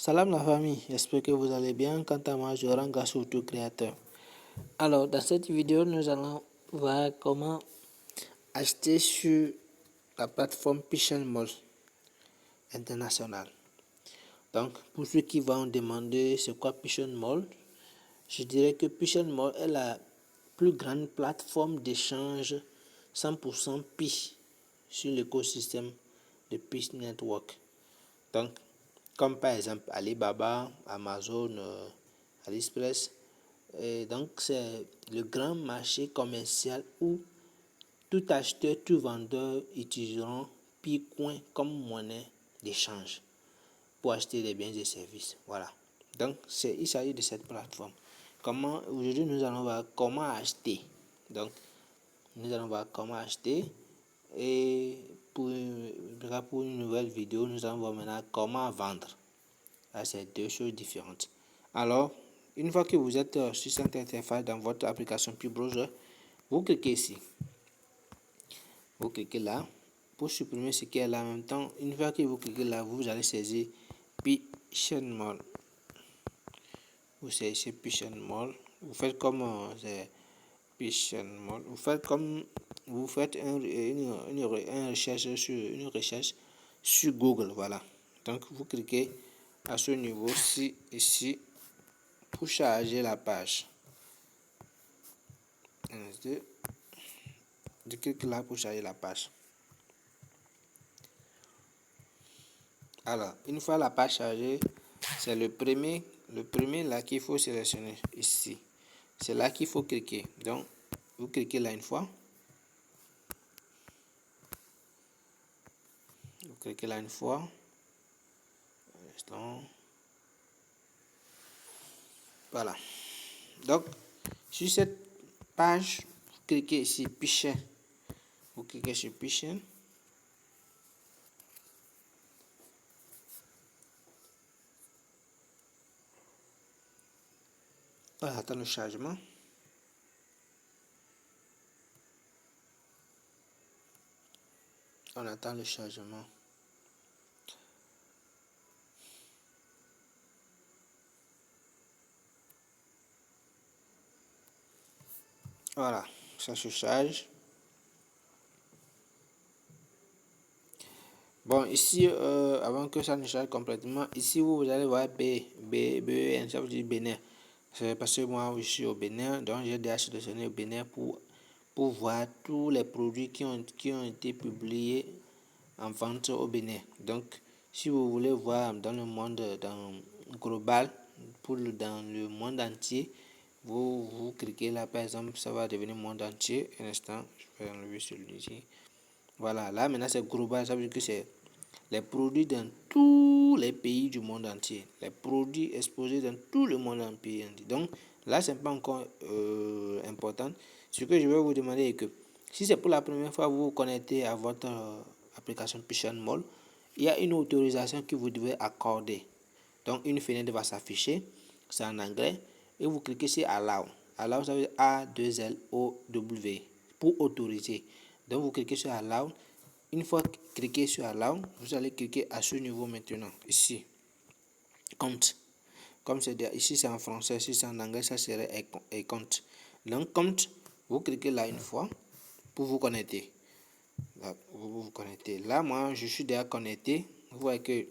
Salam la famille, j'espère que vous allez bien. Quant à moi, je rends grâce au tout créateur. Alors, dans cette vidéo, nous allons voir comment acheter sur la plateforme Pichon Mall International. Donc, pour ceux qui vont demander c'est quoi Pichon Mall, je dirais que Pichon Mall est la plus grande plateforme d'échange 100% Pi sur l'écosystème de Pi Network. Donc, comme par exemple Alibaba, Amazon, AliExpress. Et donc, c'est le grand marché commercial où tout acheteur, tout vendeur utiliseront Picoin comme monnaie d'échange pour acheter des biens et services. Voilà. Donc, il s'agit de cette plateforme. Aujourd'hui, nous allons voir comment acheter. Donc, nous allons voir comment acheter. Et pour une nouvelle vidéo, nous allons voir maintenant comment vendre. Là, c'est deux choses différentes. Alors, une fois que vous êtes sur cette interface dans votre application Pi Browser, vous cliquez ici. Vous cliquez là pour supprimer ce qui est là en même temps. Une fois que vous cliquez là, vous allez saisir Pichon Mall. Vous saisissez Pichon Mall. Vous faites comme c'est Pichon Mall. Vous faites une recherche sur Google. Voilà. Donc, vous cliquez à ce niveau-ci, ici, pour charger la page. Je clique là pour charger la page. Alors, une fois la page chargée, c'est le premier là qu'il faut sélectionner ici. C'est là qu'il faut cliquer. Donc, vous cliquez là une fois. Vous cliquez là une fois. Voilà. Donc, sur cette page, vous cliquez ici Pichon. Vous cliquez sur Pichon. On attend le chargement. On attend le chargement. Voilà, ça se charge. Bon, ici, avant que ça ne charge complètement, ici vous allez voir BEN, ça veut dire Bénin. C'est parce que moi je suis au Bénin, donc j'ai déjà sélectionné au Bénin pour voir tous les produits qui ont été publiés en vente au Bénin. Donc, si vous voulez voir dans le monde global, dans le monde entier, vous cliquez là, par exemple, ça va devenir monde entier. Un instant, je vais enlever celui-ci. Voilà, là maintenant c'est global, ça veut dire que c'est les produits dans tous les pays du monde entier. Les produits exposés dans tout le monde entier. Donc là, c'est pas encore important. Ce que je vais vous demander est que si c'est pour la première fois vous vous connectez à votre application Pichon Mall, il y a une autorisation que vous devez accorder. Donc une fenêtre va s'afficher, c'est en anglais, et vous cliquez sur Allow. Allow, ça veut dire A2LOW pour autoriser. Donc vous cliquez sur Allow. Une fois cliqué sur Allow, vous allez cliquer à ce niveau maintenant, ici, compte. Comme c'est ici c'est en français, si c'est en anglais, ça serait compte. Donc compte, vous cliquez là une fois pour vous connecter. Là, vous vous connectez. Là, moi, je suis déjà connecté. Vous voyez que,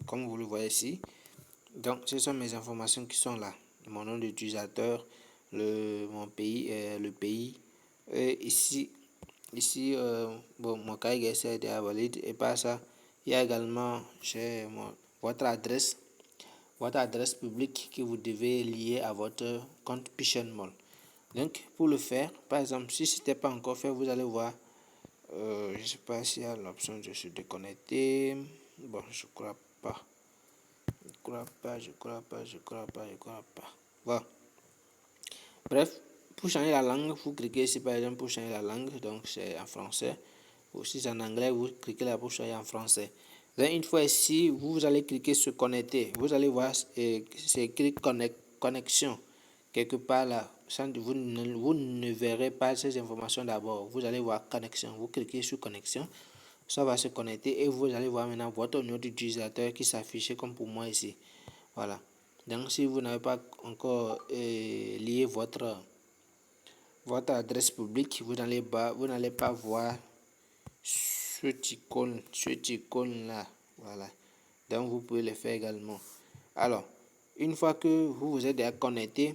comme vous le voyez ici, donc ce sont mes informations qui sont là. Mon nom d'utilisateur, mon pays, le pays. Et ici, bon, mon cahier est déjà valide. Et par ça, il y a également votre adresse publique que vous devez lier à votre compte Pichon Mall. Donc, pour le faire, par exemple, si ce n'était pas encore fait, vous allez voir, je ne sais pas s'il y a l'option de se déconnecter. Bon, je crois pas. Je crois pas. Voilà. Bref, pour changer la langue, vous cliquez ici par exemple pour changer la langue, donc c'est en français. Ou si c'est en anglais, vous cliquez là pour changer en français. Donc, une fois ici, vous allez cliquer sur connecter. Vous allez voir, c'est écrit connexion. Quelque part là, vous ne verrez pas ces informations d'abord. Vous allez voir connexion. Vous cliquez sur connexion. Ça va se connecter et vous allez voir maintenant votre nom d'utilisateur qui s'affiche comme pour moi ici. Voilà. Donc, si vous n'avez pas encore lié votre adresse publique, vous n'allez pas voir cet icône là. Voilà. Donc, vous pouvez le faire également. Alors, une fois que vous vous êtes déjà connecté,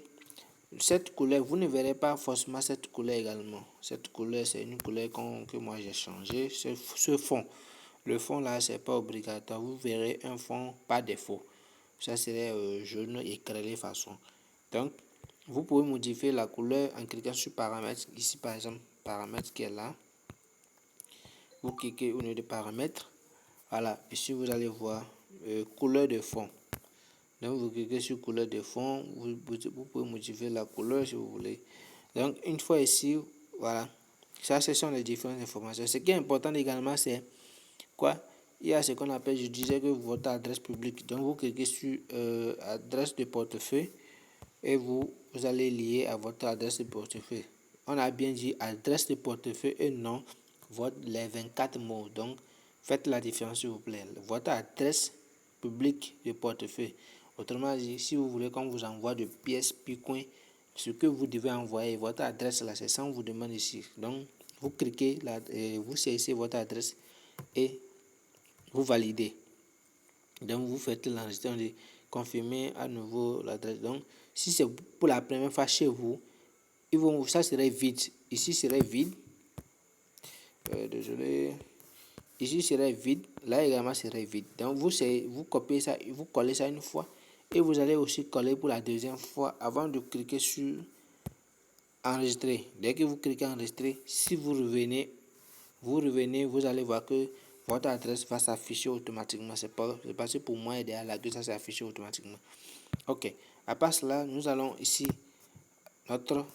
cette couleur, vous ne verrez pas forcément cette couleur également. Cette couleur, c'est une couleur que moi j'ai changé. Ce fond, le fond là, c'est pas obligatoire. Vous verrez un fond par défaut. Ça serait jaune éclairé façon. Donc, vous pouvez modifier la couleur en cliquant sur paramètres. Ici, par exemple, paramètres qui est là. Vous cliquez au niveau de paramètres. Voilà, ici vous allez voir couleur de fond. Donc, vous cliquez sur couleur de fond. Vous pouvez modifier la couleur si vous voulez. Donc, une fois ici, voilà. Ça, ce sont les différentes informations. Ce qui est important également, c'est quoi? Il y a ce qu'on appelle, je disais que votre adresse publique. Donc, vous cliquez sur adresse de portefeuille et vous allez lier à votre adresse de portefeuille. On a bien dit adresse de portefeuille et non les 24 mots. Donc, faites la différence s'il vous plaît. Votre adresse publique de portefeuille. Autrement dit, si vous voulez qu'on vous envoie de pièces Picoin, ce que vous devez envoyer, votre adresse là, c'est ça on vous demande ici. Donc, vous cliquez là, vous saisissez votre adresse et vous validez. Donc, vous faites l'enregistrement de confirmer à nouveau l'adresse. Donc, si c'est pour la première fois chez vous, ça serait vide. Ici serait vide. Désolé. Ici serait vide. Là également serait vide. Donc, vous copiez ça, vous collez ça une fois. Et vous allez aussi coller pour la deuxième fois avant de cliquer sur enregistrer. Dès que vous cliquez enregistrer, si vous revenez, vous allez voir que votre adresse va s'afficher automatiquement. C'est parce que pour moi, il est là que ça s'affiche automatiquement. Ok. À part cela, nous allons ici notre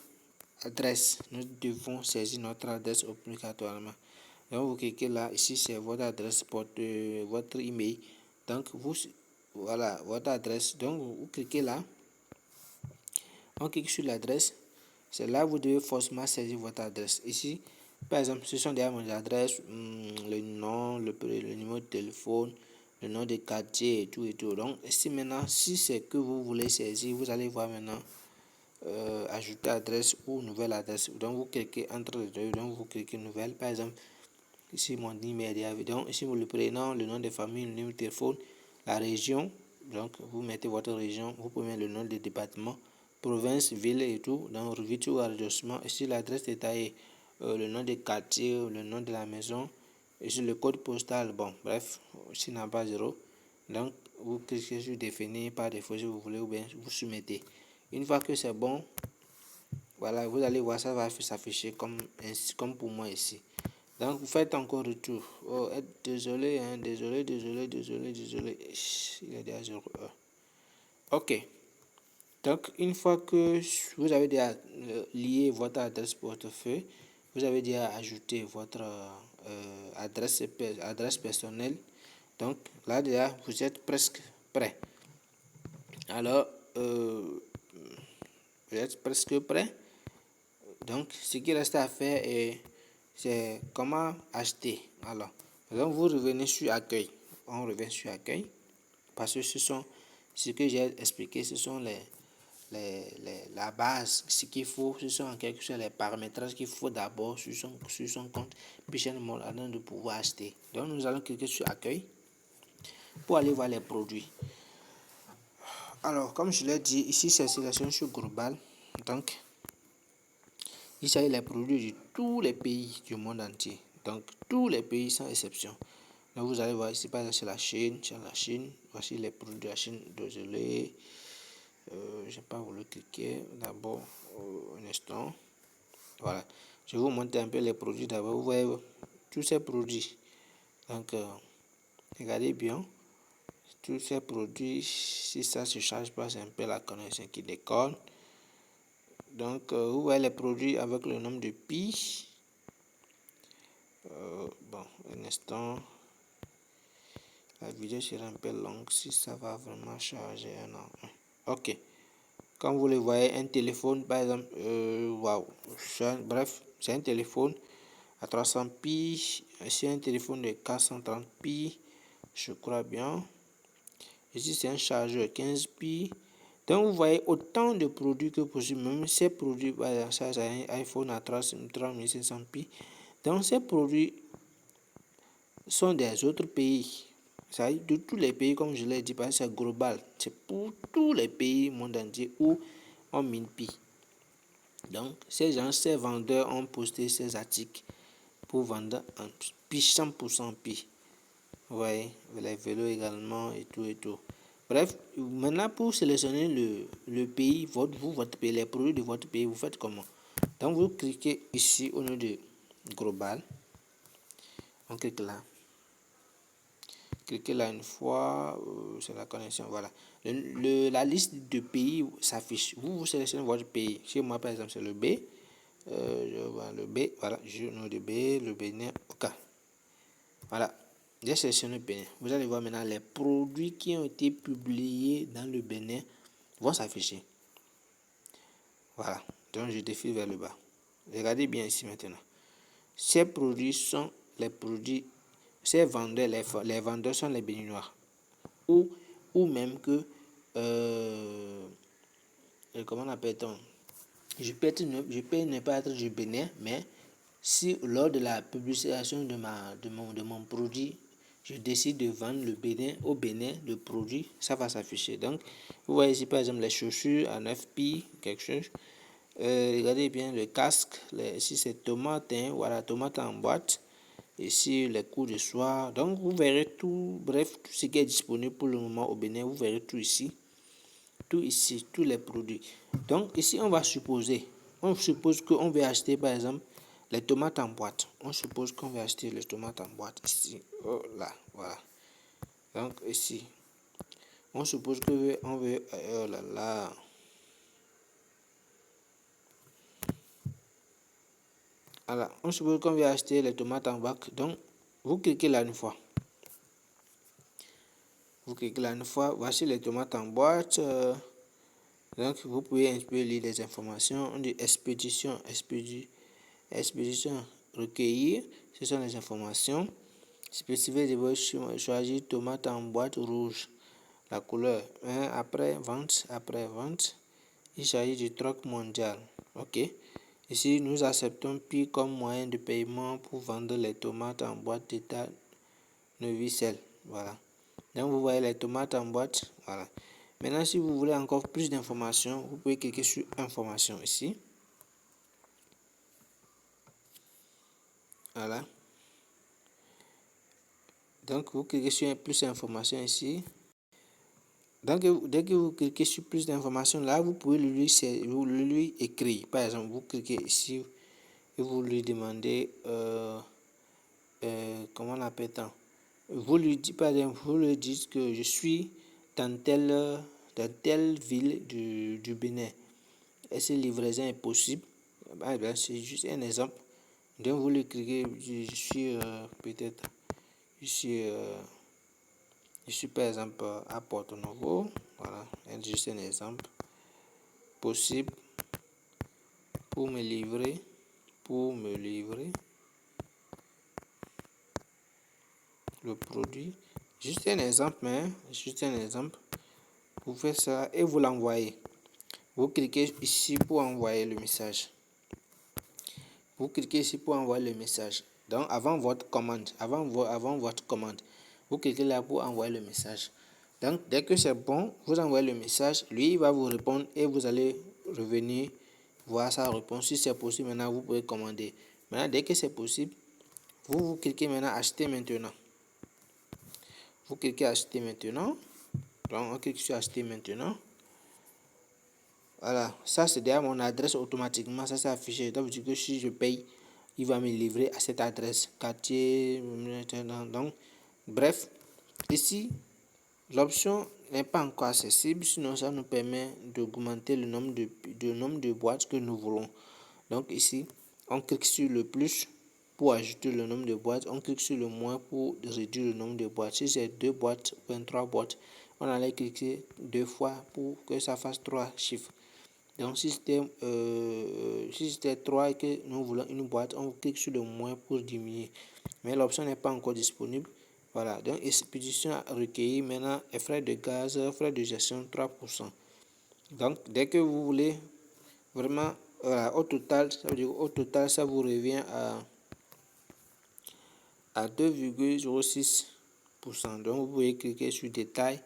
adresse. Nous devons saisir notre adresse obligatoirement. Donc vous cliquez là, ici c'est votre adresse votre email. Donc voilà votre adresse. Donc vous cliquez là, on clique sur l'adresse. C'est là que vous devez forcément saisir votre adresse. Ici, par exemple, ce sont déjà mes adresses, le nom, le numéro de téléphone, le nom des quartiers et tout et tout. Donc ici maintenant, si c'est que vous voulez saisir, vous allez voir maintenant ajouter adresse ou nouvelle adresse. Donc vous cliquez entre les deux, donc vous cliquez nouvelle. Par exemple, ici mon email. Donc ici le prénom, le nom de famille, le numéro de téléphone, la région. Donc vous mettez votre région, vous pouvez mettre le nom du département, province, ville et tout. Donc revue ou arrondissement. Ici l'adresse détaillée, le nom des quartiers, le nom de la maison. Ici le code postal. Bon, bref, ici n'a pas zéro. Donc vous cliquez sur définir par défaut si vous voulez ou bien vous soumettez. Une fois que c'est bon, voilà, vous allez voir ça va s'afficher comme pour moi ici. Donc vous faites encore retour. Oh, désolé, hein, désolé. Il est déjà 0 heure. Ok. Donc une fois que vous avez déjà lié votre adresse portefeuille, vous avez déjà ajouté votre adresse personnelle. Donc là déjà vous êtes presque prêt. Alors vous êtes presque prêt. Donc ce qui reste à faire c'est comment acheter. Alors donc vous revenez sur accueil. On revient sur accueil parce que ce que j'ai expliqué, ce sont la base, ce qu'il faut, ce sont en quelque sorte les paramétrages qu'il faut d'abord sur son compte, puis finalement avant de pouvoir acheter. Donc nous allons cliquer sur accueil pour aller voir les produits. Alors comme je l'ai dit, ici c'est sélection sur global. Donc il s'agit des produits de tous les pays du monde entier. Donc tous les pays sans exception. Donc vous allez voir ici par exemple c'est la Chine, voici les produits de la Chine. Désolé, je n'ai pas voulu cliquer d'abord un instant. Voilà, je vais vous montrer un peu les produits d'abord. Vous voyez tous ces produits. Donc regardez bien tous ces produits. Si ça se charge pas, c'est un peu la connexion qui déconne. Donc vous voyez les produits avec le nombre de pi. Bon, un instant. La vidéo sera un peu longue si ça va vraiment charger un an. Ok. Comme vous le voyez, un téléphone, par exemple, waouh, bref, c'est un téléphone à 300 pi. C'est un téléphone de 430 pi, je crois bien. Ici, c'est un chargeur 15 pi. Donc, vous voyez autant de produits que possible. Même ces produits, ça c'est un iPhone à 3500 pi. Donc, ces produits sont des autres pays. Ça veut dire de tous les pays, comme je l'ai dit, parce que c'est global. C'est pour tous les pays monde entier où on mine pi. Donc, ces vendeurs ont posté ces articles pour vendre en pi, 100% pi. Vous voyez, les vélos également et tout et tout. Bref, maintenant pour sélectionner le pays, votre pays, les produits de votre pays, vous faites comment? Donc vous cliquez ici au nom de global. On clique là. Cliquez là une fois, c'est la connexion, voilà. La liste de pays s'affiche. Vous sélectionnez votre pays. Chez moi, par exemple, c'est le B. Je vois le B, voilà, je nom de B, le Bénin, ok. Voilà, j'ai sélectionné le Bénin. Vous allez voir maintenant les produits qui ont été publiés dans le Bénin vont s'afficher. Voilà, donc je défile vers le bas. Regardez bien ici maintenant. Ces produits sont les produits, ces vendeurs, les vendeurs sont les Béninois. Ou même que, comment on appelle-t-on? Je peux ne pas être du Bénin, mais si lors de la publication de mon produit, je décide de vendre au Bénin, le produit, ça va s'afficher. Donc, vous voyez ici par exemple les chaussures à 9 pi, quelque chose. Regardez bien le casque, ici c'est tomate, hein, voilà, tomate en boîte. Ici les coups de soie. Donc, vous verrez tout, bref, tout ce qui est disponible pour le moment au Bénin, vous verrez tout ici. Tout ici, tous les produits. Donc ici, on suppose qu'on veut acheter par exemple les tomates en boîte. On suppose qu'on veut acheter les tomates en boîte ici. Oh là, voilà. Donc ici, on suppose que on veut, oh là là. Voilà, on suppose qu'on veut acheter les tomates en boîte. Donc vous cliquez là une fois. Vous cliquez là une fois. Voici les tomates en boîte. Donc, vous pouvez un peu lire les informations. On dit expédition recueillir. Ce sont les informations. Spécifier de votre choisir tomate en boîte rouge. La couleur. Après vente. Il s'agit du troc mondial. Ok. Ici, nous acceptons Pi comme moyen de paiement pour vendre les tomates en boîte d'état Novicel. Voilà. Donc, vous voyez les tomates en boîte. Voilà. Maintenant, si vous voulez encore plus d'informations, vous pouvez cliquer sur information ici. Voilà. Donc, vous cliquez sur plus d'informations ici. Donc, dès que vous cliquez sur plus d'informations, là, vous pouvez lui écrire. Par exemple, vous cliquez ici et vous lui demandez, comment on appelle ça? Vous lui dites, par exemple, vous lui dites que je suis dans telle ville du Bénin. Est-ce que livraison est possible? C'est juste un exemple. Donc, vous lui cliquez, je suis peut-être, je suis par exemple à Porto Novo. Voilà, juste un exemple. Possible pour me livrer. Le produit. Juste un exemple, juste un exemple. Vous faites ça et vous l'envoyez. Vous cliquez ici pour envoyer le message. Vous cliquez ici pour envoyer le message. Donc, avant votre commande, vous cliquez là pour envoyer le message. Donc, dès que c'est bon, vous envoyez le message. Lui, il va vous répondre et vous allez revenir voir sa réponse. Si c'est possible, maintenant, vous pouvez commander. Maintenant, dès que c'est possible, vous cliquez maintenant acheter maintenant. Vous cliquez acheter maintenant. Donc, on clique sur acheter maintenant. Voilà, ça c'est derrière mon adresse automatiquement, ça s'est affiché. Donc, que si je paye, il va me livrer à cette adresse. Quartier, donc, bref, ici, l'option n'est pas encore accessible, sinon ça nous permet d'augmenter le nombre de boîtes que nous voulons. Donc, ici, on clique sur le plus pour ajouter le nombre de boîtes. On clique sur le moins pour réduire le nombre de boîtes. Si c'est 2 boîtes ou 23 boîtes, on allait cliquer 2 fois pour que ça fasse 3 chiffres. Donc, si c'était 3 et que nous voulons une boîte, on clique sur le moins pour diminuer. Mais l'option n'est pas encore disponible. Voilà, donc expédition recueillie maintenant, et frais de gaz, frais de gestion 3%. Donc dès que vous voulez vraiment, voilà, au total, ça veut dire au total ça vous revient à 2,06%. Donc vous pouvez cliquer sur détail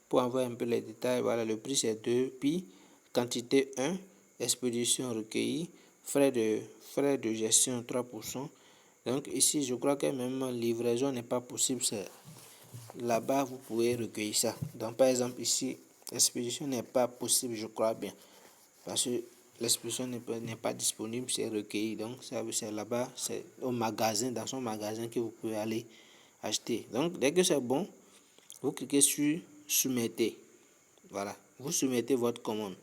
pour avoir un peu les détails. Voilà, le prix c'est 2, puis quantité 1, expédition recueillie, frais de gestion 3%. Donc ici je crois que même livraison n'est pas possible, c'est là-bas vous pouvez recueillir ça. Donc par exemple ici, l'expédition n'est pas possible, je crois bien, parce que l'expédition n'est pas disponible, c'est recueilli. Donc c'est là-bas, c'est au magasin, dans son magasin que vous pouvez aller acheter. Donc dès que c'est bon, vous cliquez sur soumettez. Voilà, vous soumettez votre commande.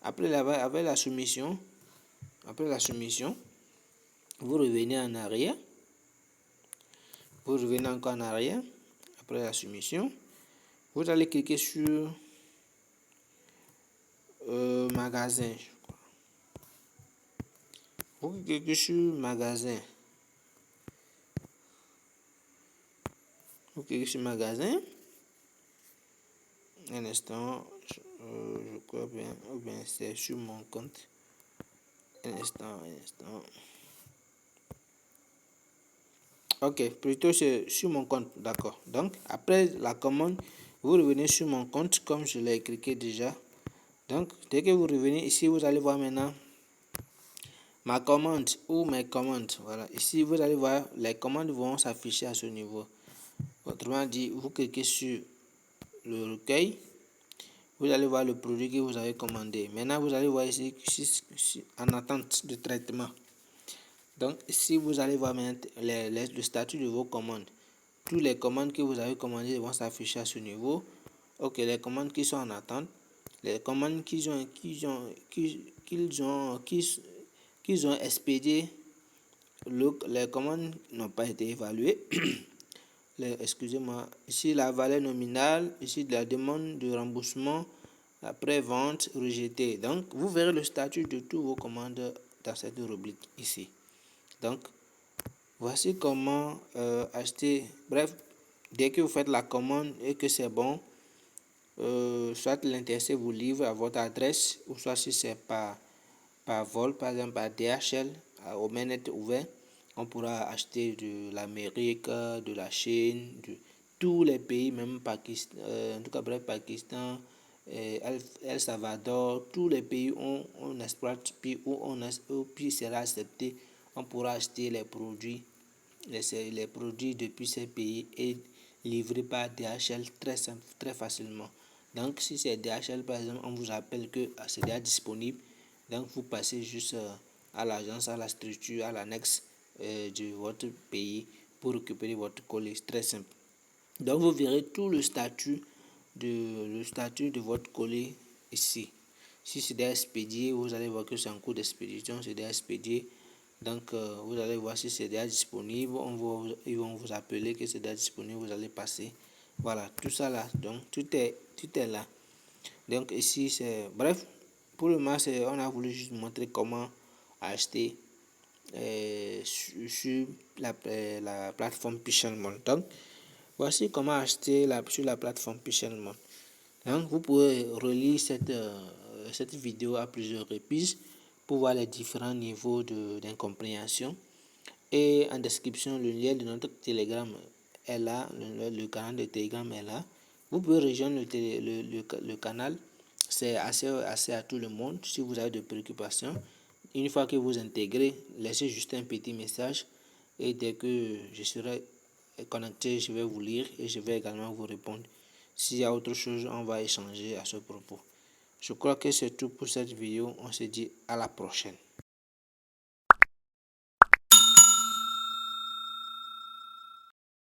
Après avec la soumission, vous revenez en arrière. Vous revenez encore en arrière. Après la soumission, vous allez cliquer sur magasin. Vous cliquez sur magasin. Vous cliquez sur magasin. Un instant, je crois bien, ou bien c'est sur mon compte. Un instant. Ok, plutôt c'est sur mon compte, d'accord. Donc après la commande, vous revenez sur mon compte comme je l'ai cliqué déjà. Donc dès que vous revenez ici, vous allez voir maintenant ma commande ou mes commandes. Voilà, ici vous allez voir les commandes vont s'afficher à ce niveau. Autrement dit, vous cliquez sur le recueil, vous allez voir le produit que vous avez commandé. Maintenant vous allez voir ici en attente de traitement. Donc ici vous allez voir maintenant le statut de vos commandes. Toutes les commandes que vous avez commandées vont s'afficher à ce niveau. Ok, les commandes qui sont en attente, les commandes qu'ils ont expédiées, les commandes n'ont pas été évaluées. Excusez-moi, ici la valeur nominale, ici la demande de remboursement, après vente rejetée. Donc vous verrez le statut de toutes vos commandes dans cette rubrique ici. Donc voici comment acheter. Bref, dès que vous faites la commande et que c'est bon, soit l'intéressé vous livre à votre adresse, ou soit si c'est par vol, par exemple par DHL, au manettes ouvert, on pourra acheter de l'Amérique, de la Chine, de tous les pays, même Pakistan, en tout cas bref, Pakistan, El Salvador, tous les pays où on exploite, puis où puis sera accepté, on pourra acheter les produits depuis ces pays et livrer par DHL très simple, très facilement. Donc si c'est DHL par exemple, on vous rappelle que c'est déjà disponible. Donc vous passez juste à l'agence, à la structure, à l'annexe de votre pays pour récupérer votre colis. Très simple. Donc vous verrez tout le statut de votre colis ici. Si c'est déjà expédié, vous allez voir que c'est en cours d'expédition, c'est déjà expédié. Donc vous allez voir si c'est déjà disponible. Ils vont vous appeler que c'est déjà disponible, vous allez passer. Voilà, tout ça là. Donc tout est là. Donc ici c'est bref. Pour le moment, on a voulu juste montrer comment acheter sur la plateforme Pichelmon. Donc voici comment acheter sur la plateforme Pichelmon. Donc vous pouvez relire cette vidéo à plusieurs reprises pour voir les différents niveaux d'incompréhension. Et en description, le lien de notre Telegram est là, le canal de Telegram est là. Vous pouvez rejoindre le canal, c'est assez à tout le monde si vous avez des préoccupations. Une fois que vous intégrez, laissez juste un petit message et dès que je serai connecté, je vais vous lire et je vais également vous répondre. S'il y a autre chose, on va échanger à ce propos. Je crois que c'est tout pour cette vidéo. On se dit à la prochaine.